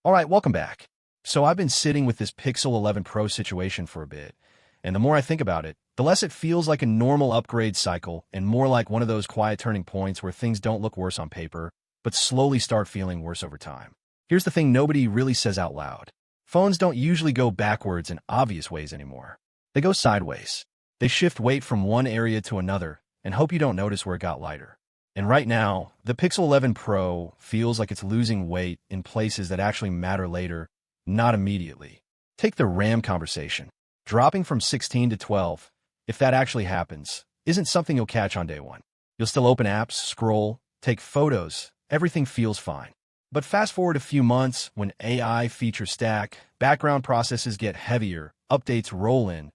All right, welcome back. So I've been sitting with this Pixel 11 Pro situation for a bit, and the more I think about it, the less it feels like a normal upgrade cycle and more like one of those quiet turning points where things don't look worse on paper, but slowly start feeling worse over time. Here's the thing nobody really says out loud. Phones don't usually go backwards in obvious ways anymore. They go sideways. They shift weight from one area to another and hope you don't notice where it got lighter. And right now, the Pixel 11 Pro feels like it's losing weight in places that actually matter later, not immediately. Take the RAM conversation. Dropping from 16 to 12, if that actually happens, isn't something you'll catch on day one. You'll still open apps, scroll, take photos, everything feels fine. But fast forward a few months, when AI features stack, background processes get heavier, updates roll in,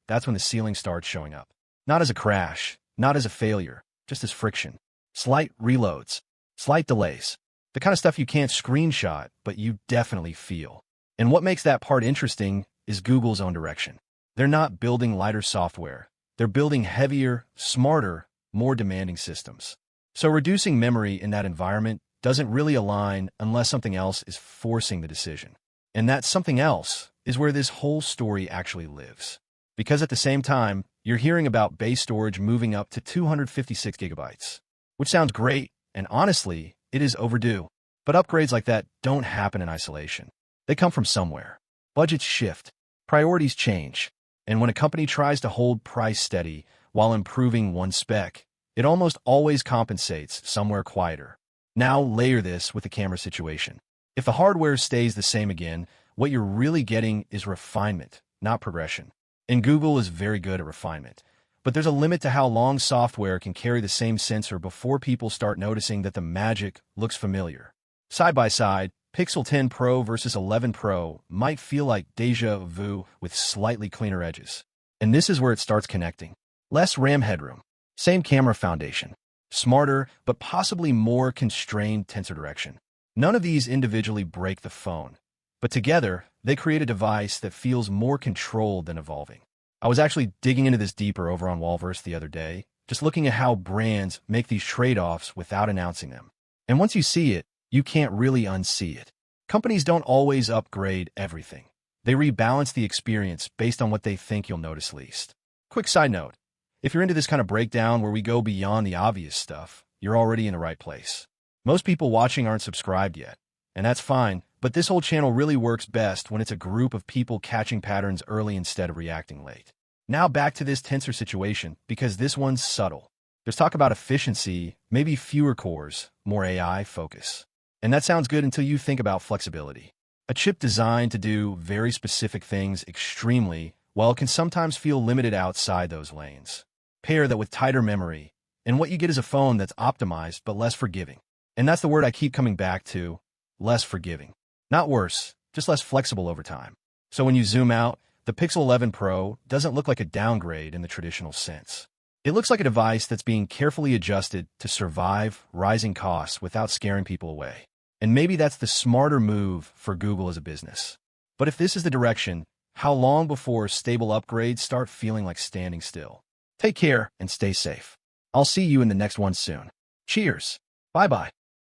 that's when the ceiling starts showing up. Not as a crash, not as a failure, just as friction. Slight reloads, slight delays. The kind of stuff you can't screenshot, but you definitely feel. And what makes that part interesting is Google's own direction. They're not building lighter software. They're building heavier, smarter, more demanding systems. So reducing memory in that environment doesn't really align unless something else is forcing the decision. And that something else is where this whole story actually lives. Because at the same time, you're hearing about base storage moving up to 256 gigabytes, which sounds great, and honestly, it is overdue. But upgrades like that don't happen in isolation. They come from somewhere. Budgets shift, priorities change, and when a company tries to hold price steady while improving one spec, it almost always compensates somewhere quieter. Now layer this with the camera situation. If the hardware stays the same again, what you're really getting is refinement, not progression. And Google is very good at refinement. But there's a limit to how long software can carry the same sensor before people start noticing that the magic looks familiar. Side by side, Pixel 10 Pro versus 11 Pro might feel like déjà vu with slightly cleaner edges. And this is where it starts connecting. Less RAM headroom, same camera foundation, smarter but possibly more constrained tensor direction. None of these individually break the phone, but together they create a device that feels more controlled than evolving. I was actually digging into this deeper over on Wallverse the other day, just looking at how brands make these trade-offs without announcing them. And once you see it, you can't really unsee it. Companies don't always upgrade everything. They rebalance the experience based on what they think you'll notice least. Quick side note, if you're into this kind of breakdown where we go beyond the obvious stuff, you're already in the right place. Most people watching aren't subscribed yet, and that's fine, but this whole channel really works best when it's a group of people catching patterns early instead of reacting late. Now back to this tensor situation, because this one's subtle. There's talk about efficiency, maybe fewer cores, more AI focus. And that sounds good until you think about flexibility. A chip designed to do very specific things extremely well can sometimes feel limited outside those lanes. Pair that with tighter memory, and what you get is a phone that's optimized but less forgiving. And that's the word I keep coming back to, less forgiving. Not worse, just less flexible over time. So when you zoom out, the Pixel 11 Pro doesn't look like a downgrade in the traditional sense. It looks like a device that's being carefully adjusted to survive rising costs without scaring people away. And maybe that's the smarter move for Google as a business. But if this is the direction, how long before stable upgrades start feeling like standing still? Take care and stay safe. I'll see you in the next one soon. Cheers. Bye-bye.